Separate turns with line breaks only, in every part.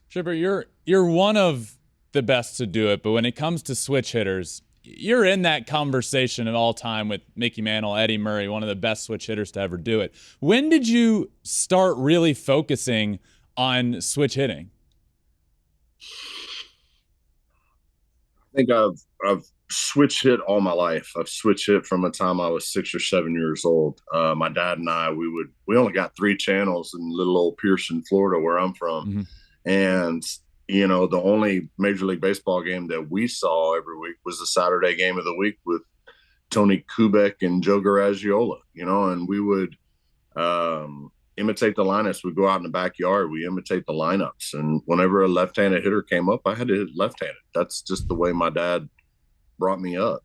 Shipper, you're one of the best to do it, but when it comes to switch hitters, you're in that conversation at all time with Mickey Mantle, Eddie Murray, one of the best switch hitters to ever do it. When did you start really focusing on switch hitting?
I think I've switch hit all my life. I've switch hit from the time I was 6 or 7 years old. My dad and I, we only got three channels in little old Pearson, Florida, where I'm from,
Mm-hmm.
and the only Major League Baseball game that we saw every week was the Saturday game of the week with Tony Kubek and Joe Garagiola. And we would imitate the lineups. We go out in the backyard, we imitate the lineups. And whenever a left-handed hitter came up, I had to hit left-handed. That's just the way my dad brought me up.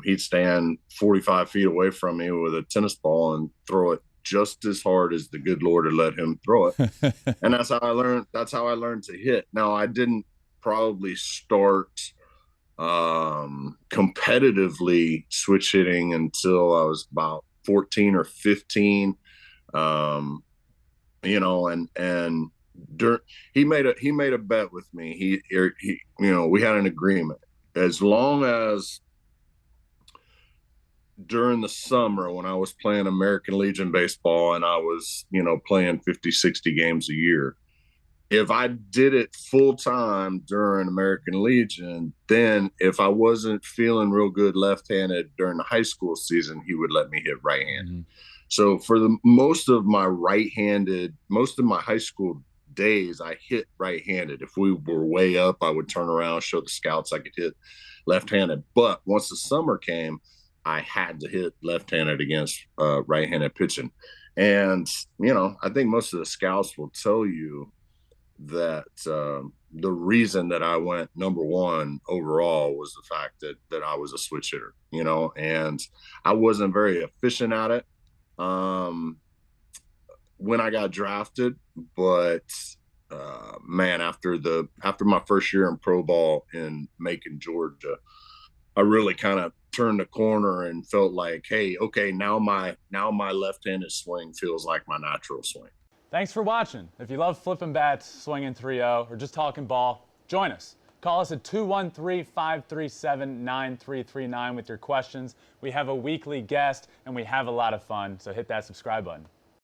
He'd stand 45 feet away from me with a tennis ball and throw it just as hard as the good Lord had let him throw it. And that's how I learned. That's how I learned to hit. Now, I didn't probably start competitively switch hitting until I was about 14 or 15. Um, and he made a bet with me. We had an agreement. As long as during the summer when I was playing American Legion baseball and I was, playing 50, 60 games a year, if I did it full time during American Legion, then if I wasn't feeling real good left-handed during the high school season, he would let me hit right-handed.
Mm-hmm.
So for most of my high school days, I hit right-handed. If we were way up, I would turn around, show the scouts I could hit left-handed. But once the summer came, I had to hit left-handed against right-handed pitching. And, I think most of the scouts will tell you that the reason that I went number one overall was the fact that I was a switch hitter, and I wasn't very efficient at it when I got drafted. But man, after my first year in pro ball in Macon, Georgia, I really kind of turned the corner and felt like, hey, okay, now my left-handed swing feels like my natural swing.
Thanks for watching. If you love flipping bats, swinging 3-0, or just talking ball, join us. Call us at 213-537-9339 with your questions. We have a weekly guest, and we have a lot of fun, so hit that subscribe button.